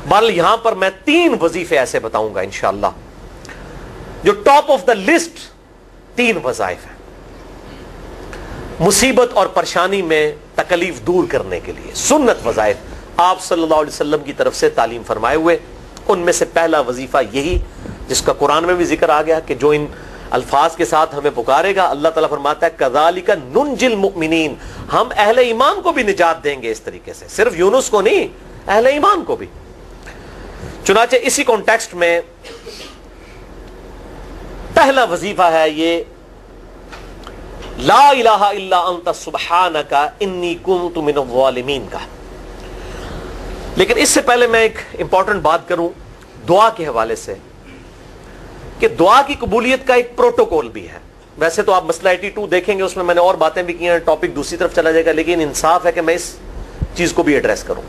بل یہاں پر میں 3 وظیفے ایسے بتاؤں گا انشاءاللہ جو ٹاپ آف دا لسٹ 3 وظائف ہیں مصیبت اور پریشانی میں تکلیف دور کرنے کے لیے، سنت وظائف آپ صلی اللہ علیہ وسلم کی طرف سے تعلیم فرمائے ہوئے۔ ان میں سے پہلا وظیفہ یہی جس کا قرآن میں بھی ذکر آ گیا کہ جو ان الفاظ کے ساتھ ہمیں پکارے گا، اللہ تعالیٰ فرماتا ہے کذالک ننجی المؤمنین، ہم اہل ایمان کو بھی نجات دیں گے اس طریقے سے، صرف یونس کو نہیں، اہل ایمان کو بھی۔ چنانچہ اسی کانٹیکسٹ میں پہلا وظیفہ ہے یہ لا الہ الا انت سبحانک انی کنت من الظالمین کا۔ لیکن اس سے پہلے میں ایک امپورٹنٹ بات کروں دعا کے حوالے سے کہ دعا کی قبولیت کا ایک پروٹوکول بھی ہے۔ ویسے تو آپ مسئلہ 82 دیکھیں گے، اس میں میں نے اور باتیں بھی کی ہیں، ٹاپک دوسری طرف چلا جائے گا، لیکن انصاف ہے کہ میں اس چیز کو بھی ایڈریس کروں۔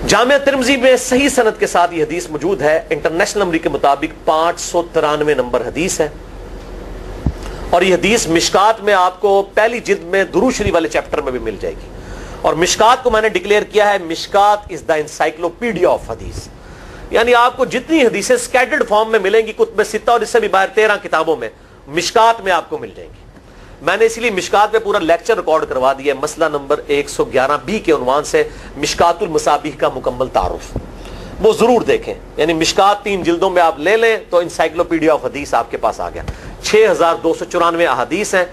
جامعہ ترمذی میں صحیح سند کے ساتھ یہ حدیث موجود ہے، انٹرنیشنل نمبر کے مطابق 593 نمبر حدیث ہے، اور یہ حدیث مشکات میں آپ کو پہلی جلد میں درود شریف والے چیپٹر میں بھی مل جائے گی۔ اور مشکات کو میں نے ڈکلیئر کیا ہے مشکات از دا انسائکلوپیڈیا آف حدیث، یعنی آپ کو جتنی حدیثیں سکیٹرڈ فارم میں ملیں گی کتب ستہ اور اس سے بھی باہر 13 کتابوں میں، مشکات میں آپ کو مل جائیں گی۔ میں نے اسی لیے مشکات پہ پورا لیکچر ریکارڈ کروا دیا ہے، مسئلہ نمبر 111B کے عنوان سے مشکات المصابیح کا مکمل تعارف، وہ ضرور دیکھیں۔ یعنی مشکات 3 جلدوں میں آپ لے لیں تو انسائکلوپیڈیا آف حدیث آپ کے پاس آ گیا۔ 6294 احادیث ہیں،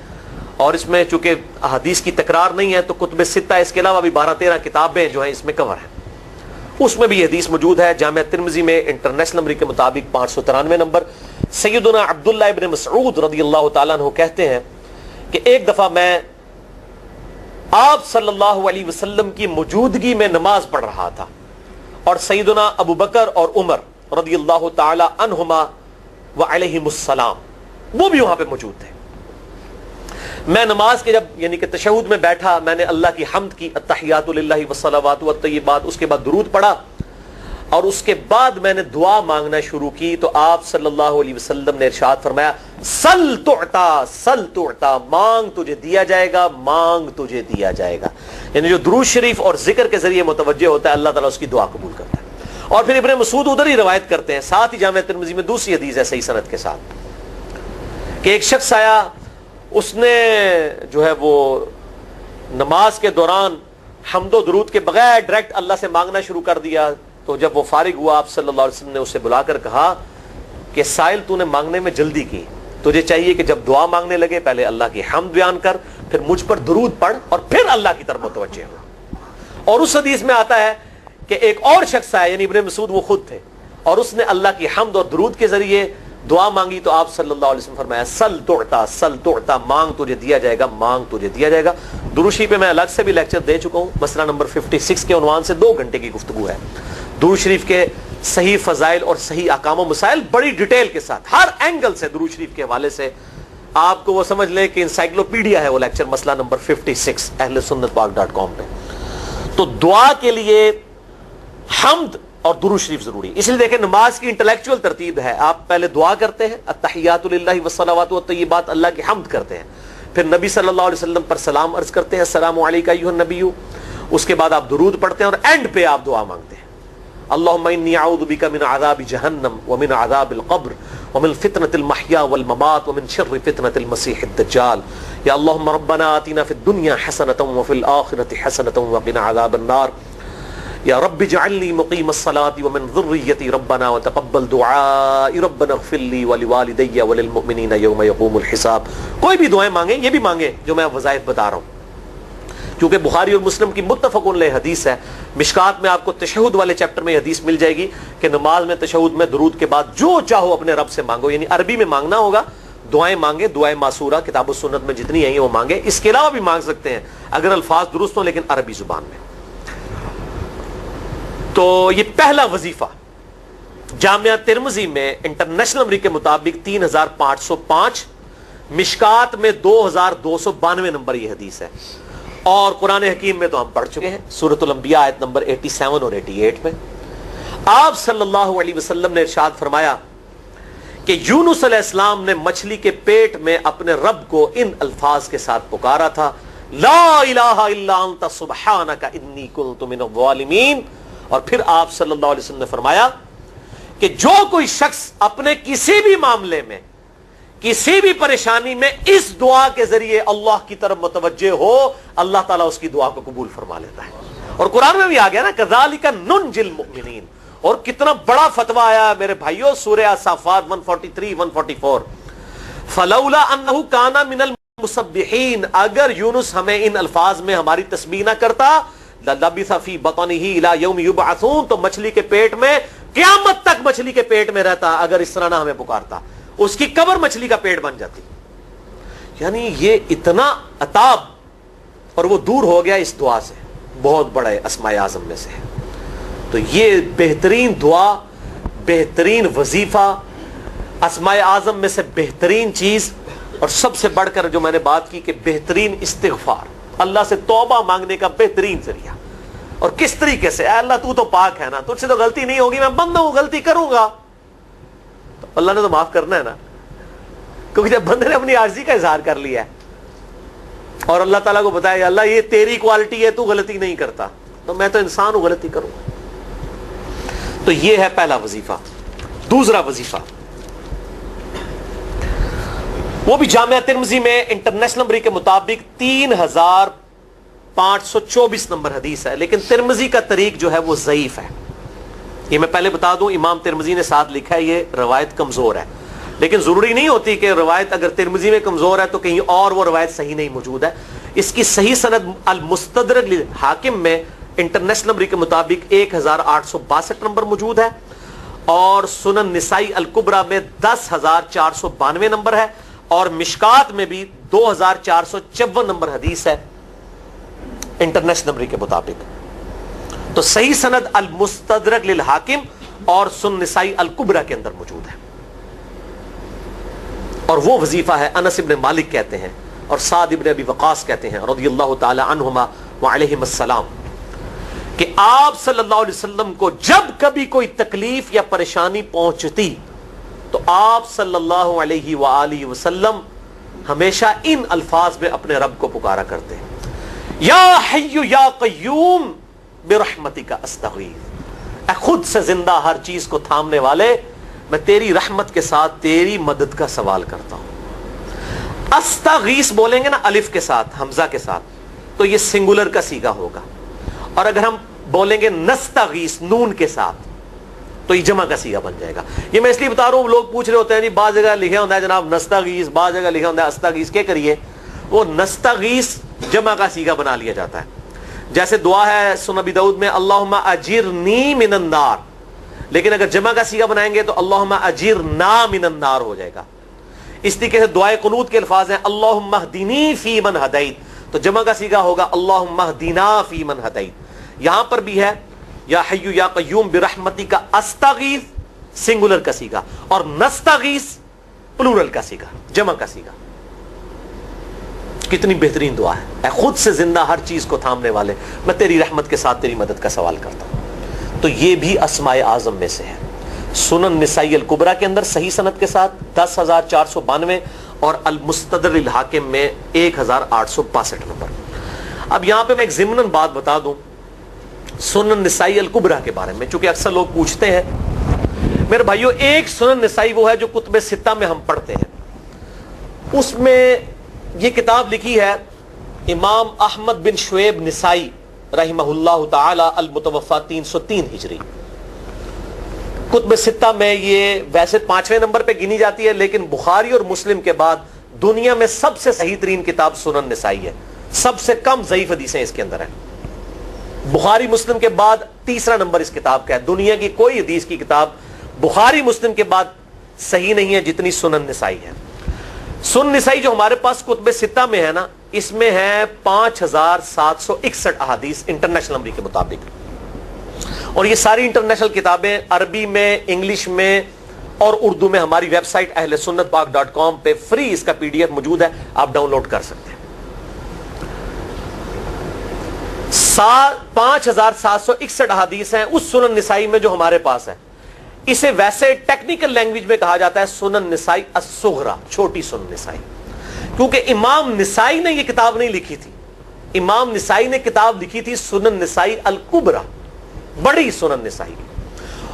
اور اس میں چونکہ احادیث کی تکرار نہیں ہے تو کتب ستہ اس کے علاوہ بھی 12-13 کتابیں جو ہیں اس میں کور ہیں، اس میں بھی یہ حدیث موجود ہے۔ جامعہ ترمذی میں انٹرنیشنل نمبر کے مطابق 593 نمبر۔ سیدنا عبداللہ ابن مسعود رضی اللہ تعالیٰ عنہ کہتے ہیں کہ ایک دفعہ میں آپ صلی اللہ علیہ وسلم کی موجودگی میں نماز پڑھ رہا تھا، اور سیدنا ابو بکر اور عمر رضی اللہ تعالی عنہما وعلیہم السلام وہ بھی وہاں پہ موجود تھے۔ میں نماز کے جب یعنی کہ تشہد میں بیٹھا، میں نے اللہ کی حمد کی، التحیات للہ والصلوات والطیبات، اس کے بعد درود پڑھا، اور اس کے بعد میں نے دعا مانگنا شروع کی تو آپ صلی اللہ علیہ وسلم نے ارشاد فرمایا سل تعطا، سل تعطا، مانگ تجھے دیا جائے گا، مانگ تجھے دیا جائے گا۔ یعنی جو درود شریف اور ذکر کے ذریعے متوجہ ہوتا ہے اللہ تعالیٰ اس کی دعا قبول کرتا ہے۔ اور پھر ابن مسعود ادھر ہی روایت کرتے ہیں، ساتھ ہی جامعہ ترمذی میں دوسری حدیث ہے صحیح سند کے ساتھ کہ ایک شخص آیا، اس نے جو ہے وہ نماز کے دوران حمد و درود کے بغیر ڈائریکٹ اللہ سے مانگنا شروع کر دیا، تو جب وہ فارغ ہوا آپ صلی اللہ علیہ وسلم نے اسے بلا کر کہا کہ سائل تو نے مانگنے میں جلدی کی، تجھے چاہیے کہ جب دعا مانگنے لگے پہلے اللہ کی حمد بیان کر، پھر مجھ پر درود پڑھ، اور پھر اللہ کی طرف متوجہ ہو۔ اور اس حدیث میں آتا ہے کہ ایک اور شخص آیا، یعنی ابن مسعود وہ خود تھے، اور اس نے اللہ کی حمد اور درود کے ذریعے دعا مانگی تو آپ صلی اللہ علیہ وسلم فرمایا سل تعطا، سل تعطا، مانگ تجھے دیا جائے گا، مانگ تجھے دیا جائے گا۔ درود شریف پہ میں الگ سے بھی لیکچر دے چکا ہوں، مسئلہ نمبر 56 کے عنوان سے 2 گھنٹے کی گفتگو ہے۔ درود شریف کے صحیح فضائل اور صحیح احکام و مسائل بڑی ڈیٹیل کے ساتھ ہر اینگل سے درود شریف کے حوالے سے آپ کو وہ سمجھ لیں کہ انسائکلوپیڈیا ہے وہ لیکچر، مسئلہ نمبر 56 اہل سنت پاک.com پہ۔ تو دعا کے لیے حمد اور درود شریف ضروری، اس لیے دیکھیں نماز کی انٹلیکچوئل ترتیب ہے، آپ پہلے دعا کرتے ہیں التحیات للہ والصلوات والطیبات، اللہ کی حمد کرتے ہیں، پھر نبی صلی اللہ علیہ وسلم پر سلام عرض کرتے ہیں السلام علیکہ ایھا النبی، اس کے بعد آپ درود پڑھتے ہیں، اور اینڈ پہ آپ دعا مانگتے ہیں اللہم انی اعوذ بک من عذاب جہنم ومن عذاب القبر ومن فتنة المحیا والممات ومن شر فتنة المسیح الدجال، یا اللہم ربنا آتنا فی الدنیا حسنة وفی الآخرة حسنة وقنا عذاب النار، یا رب اجعلنی مقیم الصلاة ومن ذریتی ربنا وتقبل دعائی ربنا اغفر لی ولوالدی وللمؤمنین یوم یقوم الحساب۔ کوئی بھی دعائیں مانگیں، یہ بھی مانگیں جو میں وظائف بتا رہا ہوں، کیونکہ بخاری اور مسلم کی متفق علیہ حدیث ہے۔ مشکات میں آپ کو تشہد والے چیپٹر میں حدیث مل جائے گی کہ نماز میں تشہد میں درود کے بعد جو چاہو اپنے رب سے مانگو، یعنی عربی میں مانگنا ہوگا، دعائیں مانگے، دعائیں معصورہ کتاب و سنت میں جتنی ہیں وہ مانگے، اس کے علاوہ بھی مانگ سکتے ہیں اگر الفاظ درست ہوں لیکن عربی زبان میں۔ تو یہ پہلا وظیفہ جامعہ ترمذی میں انٹرنیشنل نمبر کے مطابق 3505، مشکات میں 2292 نمبر یہ حدیث ہے، اور قرآن حکیم میں تو ہم پڑھ چکے ہیں سورۃ الانبیاء آیت نمبر 87 اور 88 میں آپ صلی اللہ علیہ وسلم نے ارشاد فرمایا کہ یونس علیہ السلام نے مچھلی کے پیٹ میں اپنے رب کو ان الفاظ کے ساتھ پکارا تھا لا الہ الا انت سبحانک انی کنت من الظالمین، اور پھر آپ صلی اللہ علیہ وسلم نے فرمایا کہ جو کوئی شخص اپنے کسی بھی معاملے میں کسی بھی پریشانی میں اس دعا کے ذریعے اللہ کی طرف متوجہ ہو, اللہ تعالیٰ اس کی دعا کو قبول فرما لیتا ہے. اور قرآن میں بھی آ گیا نا کذالک ننجی المؤمنین. اور کتنا بڑا فتویٰ آیا میرے بھائیوں, سورہ الصافات 143 144, فلولا انہ کان من المسبحین, اگر یونس ہمیں ان الفاظ میں ہماری تسبیح نہ کرتا, للبث فی بطنہ الی یوم یبعثون, تو مچھلی کے پیٹ میں قیامت تک مچھلی کے پیٹ میں رہتا اگر اس طرح نہ ہمیں پکارتا, اس کی قبر مچھلی کا پیٹ بن جاتی. یعنی یہ اتنا عطاب, اور وہ دور ہو گیا اس دعا سے, بہت بڑے اسماء اعظم میں سے ہے. تو یہ بہترین دعا, بہترین وظیفہ, اسماء اعظم میں سے بہترین چیز, اور سب سے بڑھ کر جو میں نے بات کی کہ بہترین استغفار, اللہ سے توبہ مانگنے کا بہترین ذریعہ. اور کس طریقے سے, اے اللہ تو تو پاک ہے نا, تجھ سے تو غلطی نہیں ہوگی, میں بندہ ہوں, غلطی کروں گا, تو اللہ نے تو معاف کرنا ہے نا, کیونکہ جب بندے نے اپنی عاجزی کا اظہار کر لیا ہے اور اللہ تعالیٰ کو بتایا اللہ یہ تیری کوالٹی ہے, تو غلطی نہیں کرتا, تو میں تو انسان ہوں, غلطی کروں. تو یہ ہے پہلا وظیفہ. دوسرا وظیفہ وہ بھی جامعہ ترمذی میں انٹرنیشنل نمبر کے مطابق 3524 نمبر حدیث ہے, لیکن ترمذی کا طریق جو ہے وہ ضعیف ہے. یہ میں پہلے بتا دوں, امام ترمذی نے ساتھ لکھا ہے یہ روایت کمزور ہے, لیکن ضروری نہیں ہوتی کہ روایت اگر ترمذی میں کمزور ہے تو کہیں اور وہ روایت صحیح نہیں موجود ہے. اس کی صحیح سند المستدرک للحاکم میں انٹرنیشنل نمبر کے مطابق 1862 نمبر موجود ہے, اور سنن نسائی الکبریٰ میں 10492 نمبر ہے, اور مشکات میں بھی 2454 نمبر حدیث ہے انٹرنیشنل نمبر کے مطابق. تو صحیح سند المستدرک للحاکم اور سنن نسائی الکبریٰ کے اندر موجود ہے. اور وہ وظیفہ ہے انس ابن مالک کہتے ہیں اور سعد ابن ابی وقاص کہتے ہیں رضی اللہ تعالی عنہما وعلیہم السلام, کہ آپ صلی اللہ علیہ وسلم کو جب کبھی کوئی تکلیف یا پریشانی پہنچتی تو آپ صلی اللہ علیہ وآلہ وسلم ہمیشہ ان الفاظ میں اپنے رب کو پکارا کرتے ہیں, یا حی یا قیوم برحمتک استغیث, اے خود سے زندہ ہر چیز کو تھامنے والے, میں تیری رحمت کے ساتھ تیری مدد کا سوال کرتا ہوں. استغیث بولیں گے نا الف کے ساتھ, حمزہ کے ساتھ, تو یہ سنگولر کا صیغہ ہوگا, اور اگر ہم بولیں گے نستغیث نون کے ساتھ تو یہ جمع کا صیغہ بن جائے گا. یہ میں اس لیے بتا رہا ہوں, لوگ پوچھ رہے ہوتے ہیں جی بعض جگہ لکھا ہوتا ہے جناب نستغیث, بعض جگہ لکھا ہوتا ہے استغیث, کیا کریے, وہ نستغیث جمع کا صیغہ بنا لیا جاتا ہے. جیسے دعا ہے سنن ابی داؤد میں اللہم اجرنی من النار, لیکن اگر جمع کا صیغہ بنائیں گے تو اللہم اجرنا من النار ہو جائے گا. اس طریقے سے دعائے قنوت کے الفاظ ہیں اللہم اہدنی فی من ہدیت, تو جمع کا صیغہ ہوگا اللہم اہدنا فی من ہدیت. یہاں پر بھی ہے یا حی یا قیوم برحمتک استغیث سنگولر کا صیغہ, اور نستغیث پلورل کا صیغہ, جمع کا صیغہ. کتنی بہترین دعا ہے, اے خود سے زندہ ہر چیز کو تھامنے والے, میں تیری رحمت کے ساتھ تیری مدد کا سوال کرتا ہوں. تو یہ بھی اسماء اعظم میں سے ہے. سنن نسائی الکبریٰ کے اندر صحیح سند کے ساتھ 10492 اور المستدرک للحاکم میں 1862 نمبر. اب یہاں پہ میں ایک ضمناً بات بتا دوں سنن نسائی الکبریٰ کے بارے میں, چونکہ اکثر لوگ پوچھتے ہیں. میرے بھائیوں, ایک سنن نسائی وہ ہے جو کتب ستہ میں ہم پڑھتے ہیں, اس میں یہ کتاب لکھی ہے امام احمد بن شعیب نسائی رحمہ اللہ تعالی المتوفی 303 ہجری. کتب ستہ میں یہ ویسے 5ویں نمبر پہ گنی جاتی ہے, لیکن بخاری اور مسلم کے بعد دنیا میں سب سے صحیح ترین کتاب سنن نسائی ہے, سب سے کم ضعیف حدیثیں اس کے اندر ہیں. بخاری مسلم کے بعد تیسرا نمبر اس کتاب کا ہے. دنیا کی کوئی حدیث کی کتاب بخاری مسلم کے بعد صحیح نہیں ہے جتنی سنن نسائی ہے. سنن نسائی جو ہمارے پاس کتب ستہ میں ہے نا, اس میں ہے 5761 احادیث انٹرنیشنل نمبر کے مطابق, اور یہ ساری انٹرنیشنل کتابیں عربی میں, انگلش میں اور اردو میں ہماری ویب سائٹ اہلسنتپاک.com پہ فری اس کا PDF موجود ہے, آپ ڈاؤن لوڈ کر سکتے ہیں. 5761 احادیث ہیں اس سنن نسائی میں جو ہمارے پاس ہے. اسے ویسے ٹیکنیکل لینگویج میں کہا جاتا ہے سنن نسائی الصغریٰ, چھوٹی سنن نسائی, کیونکہ امام نسائی نے یہ کتاب نہیں لکھی تھی. امام نسائی نے کتاب لکھی تھی سنن نسائی الکبریٰ, بڑی سنن نسائی،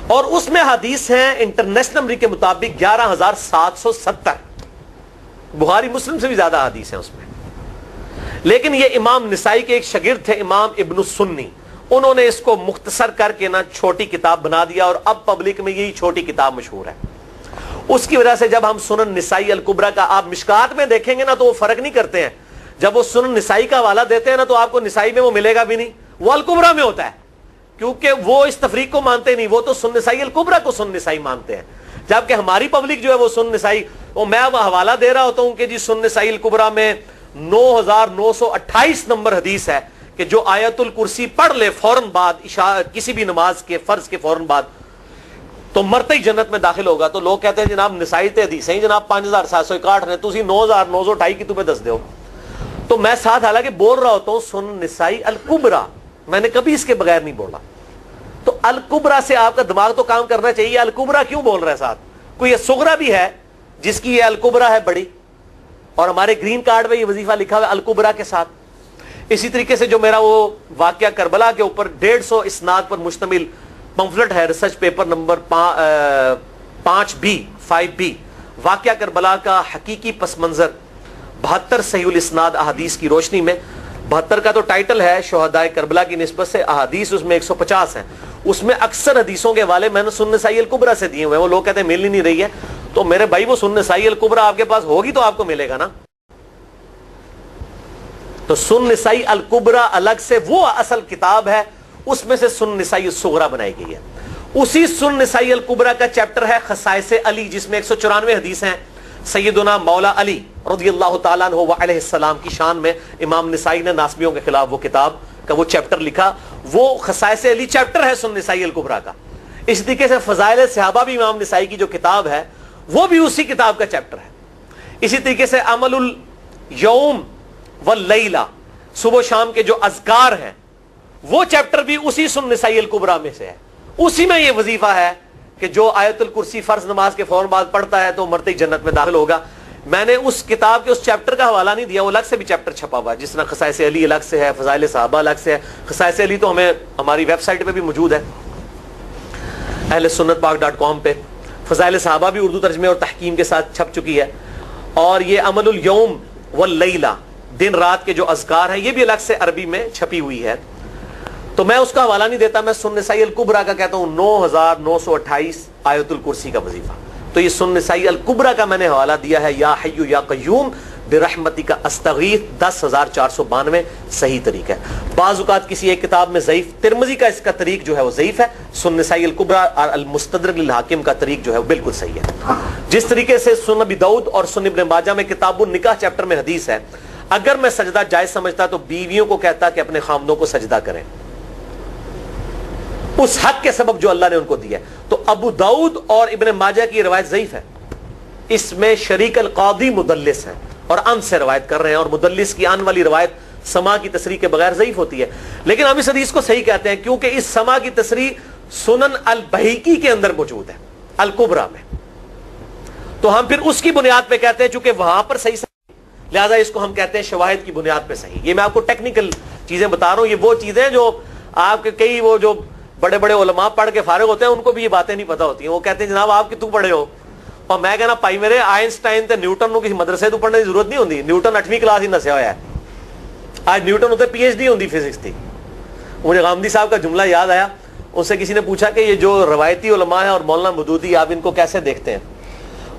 اور اس میں حدیث ہیں انٹرنیشنل نمبر کے مطابق 11,770، بخاری مسلم سے بھی زیادہ حدیث ہیں اس میں. لیکن یہ امام نسائی کے ایک شاگرد تھے امام ابن السنی، انہوں نے اس کو مختصر کر کے نا چھوٹی کتاب بنا دیا، اور اب پبلک میں یہی چھوٹی کتاب مشہور ہے. اس کی وجہ سے جب ہم سنن نسائی الکبریٰ کا آپ مشکات میں دیکھیں گے نا تو وہ فرق نہیں کرتے ہیں. جب وہ سنن نسائی کا حوالہ دیتے ہیں نا تو آپ کو نسائی میں وہ ملے گا بھی نہیں، وہ الکبریٰ میں ہوتا ہے، کیونکہ وہ اس تفریق کو مانتے نہیں، وہ تو سنن نسائی الکبریٰ کو سنن نسائی مانتے ہیں. جبکہ ہماری پبلک جو ہے وہ سنن نسائی، میں اب حوالہ دے رہا ہوتا ہوں کہ جی سنن نسائی الکبریٰ میں 9,928 نمبر حدیث ہے کہ جو آیت الکرسی پڑھ لے فوراً بعد کسی بھی نماز کے فرض کے فوراً بعد تو مرتے ہی جنت میں داخل ہوگا. تو لوگ کہتے ہیں جناب نسائی تے حدیث ہیں جناب 5,761 نے، تسی 9,928 کی تمہیں دس دیو. تو میں ساتھ حالانکہ بول رہا ہوتا ہوں سنن نسائی الکبریٰ، میں نے کبھی اس کے بغیر نہیں بولا. تو الکبریٰ سے آپ کا دماغ تو کام کرنا چاہیے، الکبریٰ کیوں بول رہا ہے ساتھ؟ کوئی یہ صغریٰ بھی ہے جس کی یہ الکبریٰ ہے بڑی، اور ہمارے گرین کارڈ میں یہ وظیفہ لکھا ہوا ہے الکبریٰ کے ساتھ. اسی طریقے سے جو میرا وہ واقعہ کربلا کے اوپر 150 اسناد پر مشتمل پمفلٹ ہے، ریسرچ پیپر نمبر 5B واقعہ کربلا کا حقیقی پس منظر 72 صحیح الاسناد احادیث کی روشنی میں. 72 کا تو ٹائٹل ہے شہدائے کربلا کی نسبت سے، احادیث اس میں 150 ہیں. اس میں اکثر حدیثوں کے حوالے میں نے سنن نسائی الکبریٰ سے دیے ہوئے ہیں. وہ لوگ کہتے ہیں مل ہی نہیں رہی ہے، تو میرے بھائی وہ سنن نسائی الکبریٰ آپ کے پاس ہوگی تو آپ کو ملے گا نا. تو سنن نسائی الکبریٰ الگ سے وہ اصل کتاب ہے، اس میں سے سنن نسائی الصغریٰ بنائی گئی ہے. اسی سنن نسائی الکبریٰ کا چیپٹر ہے خصائص علی، جس میں 194 حدیث ہیں سیدنا مولا علی رضی اللہ تعالیٰ عنہ علیہ السلام کی شان میں. امام نسائی نے ناسبیوں کے خلاف وہ کتاب کا وہ چیپٹر لکھا، وہ خصائص علی چیپٹر ہے سنن نسائی الکبریٰ کا. اس طریقے سے فضائل صحابہ بھی امام نسائی کی جو کتاب ہے وہ بھی اسی کتاب کا چیپٹر ہے. اسی طریقے سے عمل الیوم واللیلہ، صبح و شام کے جو اذکار ہیں وہ چیپٹر بھی اسی سنن نسائی الکبریٰ میں سے ہے. اسی میں یہ وظیفہ ہے کہ جو آیت الکرسی فرض نماز کے فوراً بعد پڑھتا ہے تو مرتے ہی جنت میں داخل ہوگا. میں نے اس کتاب کے اس چیپٹر کا حوالہ نہیں دیا، وہ الگ سے بھی چیپٹر چھپا ہوا ہے، جس طرح خصائص علی الگ سے ہے، فضائل صحابہ الگ سے ہے. خصائص علی تو ہمیں ہماری ویب سائٹ پہ بھی موجود ہے اہل سنت پاک.com پہ. فضائل صحابہ بھی اردو ترجمے اور تحکیم کے ساتھ چھپ چکی ہے. اور یہ عمل الیوم واللیلہ، دن رات کے جو اذکار ہیں، یہ بھی الگ سے عربی میں چھپی ہوئی ہے. تو میں اس کا حوالہ نہیں دیتا، میں سنن نسائی الکبریٰ کا کہتا ہوں 9,928 آیت الکرسی کا وظیفہ. تو یہ سنن نسائی الکبریٰ کا میں نے حوالہ دیا ہے، یا حی یا قیوم برحمتک استغیث 10,492 صحیح طریق ہے. بعض اوقات کسی ایک کتاب میں ضعیف، ترمذی کا اس کا طریق جو ہے وہ ضعیف ہے، سنن نسائی الکبریٰ اور المستدرک للحاکم کا طریق جو ہے وہ بالکل صحیح ہے. جس طریقے سے سنن ابی داؤد اور سنن ابن ماجہ میں کتاب النکاح چیپٹر میں حدیث ہے، اگر میں سجدہ جائز سمجھتا تو بیویوں کو کہتا کہ اپنے خامدوں کو سجدہ کریں اس حق کے سبب جو اللہ نے ان کو دیا. تو ابو داؤد اور ابن ماجہ کی روایت ضعیف ہے، اس میں شریک القاضی مدلس ہے اور ان سے روایت کر رہے ہیں، اور مدلس کی ان والی روایت سما کی تصریح کے بغیر ضعیف ہوتی ہے. لیکن ہم اس حدیث کو صحیح کہتے ہیں کیونکہ اس سما کی تصریح سنن البہیقی کے اندر موجود ہے الکبریٰ میں. تو ہم پھر اس کی بنیاد پہ کہتے ہیں چونکہ وہاں پر صحیح، لہذا اس کو ہم کہتے ہیں شواہد کی بنیاد پہ صحیح. یہ میں آپ کو ٹیکنیکل چیزیں بتا رہا ہوں، یہ وہ چیزیں جو آپ کے کئی وہ جو بڑے بڑے علماء پڑھ کے فارغ ہوتے ہیں ان کو بھی یہ باتیں نہیں پتہ ہوتی ہیں. وہ کہتے ہیں جناب آپ کی تو پڑھے ہو، اور میں کہنا پائی میرے آئنسٹائن تے نیوٹن کو کسی مدرسے تو پڑھنے کی ضرورت نہیں ہوتی. نیوٹن 8ویں کلاس ہی نسیا ہوا ہے، آج نیوٹن ہوتے PhD ہوتی فزکس تھی. مجھے غامدی صاحب کا جملہ یاد آیا، ان سے کسی نے پوچھا کہ یہ جو روایتی علماء ہیں اور مولانا مودودی آپ ان کو کیسے دیکھتے ہیں؟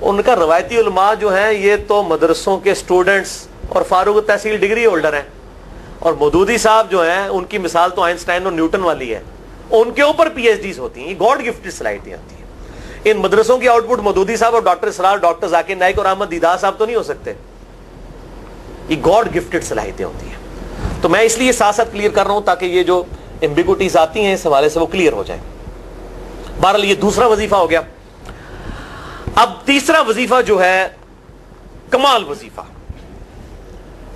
ان کا روایتی علماء جو ہیں یہ تو مدرسوں کے اسٹوڈنٹس اور فاروق تحصیل ڈگری ہولڈر ہیں، اور مودودی صاحب جو ہیں ان کی مثال تو آئنسٹائن اور نیوٹن والی ہے، ان کے اوپر PhDs ہوتی ہیں. یہ گاڈ گفٹڈ صلاحیتیں ہوتی ہیں. ان مدرسوں کی آؤٹ پٹ مودودی صاحب اور ڈاکٹر اسرار، ڈاکٹر ذاکر نائک اور احمد دیدار صاحب تو نہیں ہو سکتے. یہ گاڈ گفٹڈ صلاحیتیں ہوتی ہیں. تو میں اس لیے ساتھ ساتھ کلیئر کر رہا ہوں تاکہ یہ جو ایمبیگوٹیز آتی ہیں اس حوالے سے وہ کلیئر ہو جائیں. بہرحال یہ دوسرا وظیفہ ہو گیا. اب تیسرا وظیفہ جو ہے کمال وظیفہ،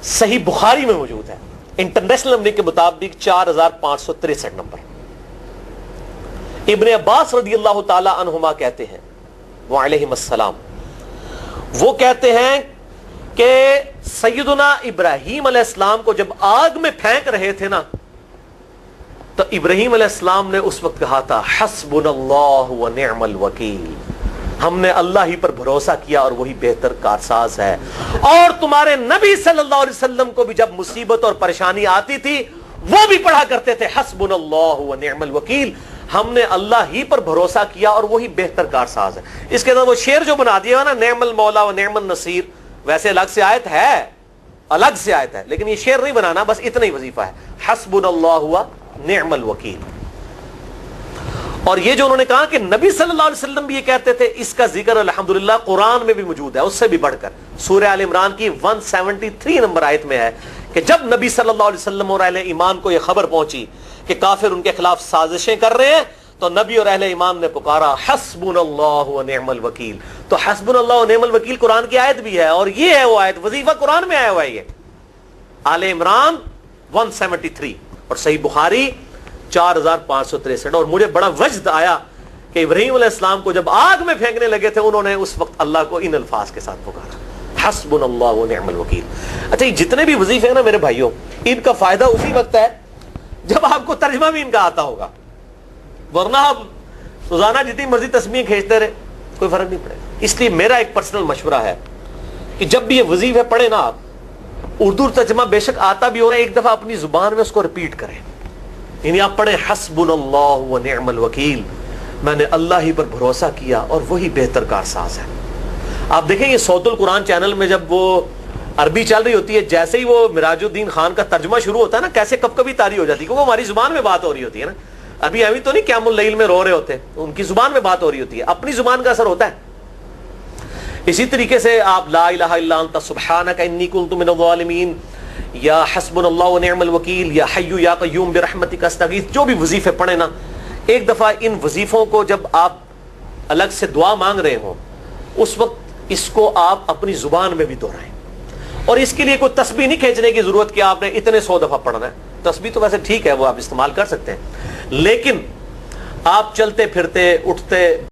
صحیح بخاری میں موجود ہے، انٹرنیشنل نمبر کے مطابق 4,563 نمبر. ابن عباس رضی اللہ تعالی عنہما کہتے ہیں وعلیہم السلام، وہ کہتے ہیں کہ سیدنا ابراہیم علیہ السلام کو جب آگ میں پھینک رہے تھے نا تو ابراہیم علیہ السلام نے اس وقت کہا تھا حسبنا اللہ و نعم الوکیل، ہم نے اللہ ہی پر بھروسہ کیا اور وہی بہتر کارساز ہے. اور تمہارے نبی صلی اللہ علیہ وسلم کو بھی جب مصیبت اور پریشانی آتی تھی وہ بھی پڑھا کرتے تھے حسبنا اللہ و نعم الوکیل، ہم نے اللہ ہی پر بھروسہ کیا اور وہی بہتر کارساز ہے. اس کے اندر وہ شعر جو بنا دیا نا نعم المولا و نعم النصیر، ویسے الگ سے آیت ہے، الگ سے آیت ہے، لیکن یہ شعر نہیں بنانا، بس اتنا ہی وظیفہ ہے حسبنا اللہ و نعم الوکیل. اور یہ جو انہوں نے کہا کہ نبی صلی اللہ علیہ وسلم بھی یہ کہتے تھے، اس کا ذکر الحمدللہ قرآن میں بھی موجود ہے، اس سے بھی بڑھ کر سورہ آل عمران کی 173 نمبر آیت میں ہے کہ جب نبی صلی اللہ علیہ وسلم اور اہل ایمان کو یہ خبر پہنچی کہ کافر ان کے خلاف سازشیں کر رہے ہیں، تو نبی اور اہل ایمان نے پکارا حسبنا اللہ و نعم الوکیل. تو حسبنا اللہ و نعم الوکیل قرآن کی آیت بھی ہے، اور یہ ہے وہ آیت، وظیفہ قرآن میں آیا ہوا ہے یہ آل عمران 173 اور صحیح بخاری 4563. اور مجھے بڑا وجد آیا کہ ابراہیم علیہ السلام کو جب آگ میں پھینکنے لگے تھے انہوں نے اس وقت اللہ کو ان الفاظ کے ساتھ پکارا حسبنا اللہ و نعم الوکیل. اچھا یہ جتنے بھی وظیفے ہیں نا میرے بھائیوں، ان کا فائدہ اسی وقت ہے جب آپ کو ترجمہ بھی ان کا آتا ہوگا، ورنہ آپ روزانہ جتنی مرضی تسبیح کھینچتے رہے کوئی فرق نہیں پڑے گا. اس لیے میرا ایک پرسنل مشورہ ہے کہ جب بھی یہ وظیفے پڑھے نا آپ، اردو ترجمہ بے شک آتا بھی ہو رہا ہے، ایک دفعہ اپنی زبان میں اس کو ریپیٹ کریں. یعنی آپ پڑھیں حسبنا اللہ و نعم الوکیل، میں نے اللہ ہی پر بھروسہ کیا اور وہی بہتر کارساز ہے. آپ دیکھیں یہ صوت القرآن چینل میں جب وہ عربی چل رہی ہوتی ہے، جیسے ہی وہ مراج الدین خان کا ترجمہ شروع ہوتا ہے نا، کیسے کب کبھی تاری ہو جاتی ہے، کیونکہ وہ ہماری زبان میں بات ہو رہی ہوتی ہے نا. ابھی تو نہیں قیام اللیل میں رو رہے ہوتے، ان کی زبان میں بات ہو رہی ہوتی ہے، اپنی زبان کا اثر ہوتا ہے. اسی طریقے سے آپ لا الہ الا انت سبحانک انی کنت من الظالمین، یا حسبنا اللہ و نعم الوکیل، یا حی یا قیوم برحمتک استغیث، جو بھی وظیفے پڑھیں نا، ایک دفعہ ان وظیفوں کو جب آپ الگ سے دعا مانگ رہے ہوں اس وقت اس کو آپ اپنی زبان میں بھی دہرائیں. اور اس کے لیے کوئی تسبیح نہیں کھینچنے کی ضرورت کہ آپ نے اتنے 100 دفعہ پڑھنا ہے. تسبیح تو ویسے ٹھیک ہے، وہ آپ استعمال کر سکتے ہیں، لیکن آپ چلتے پھرتے اٹھتے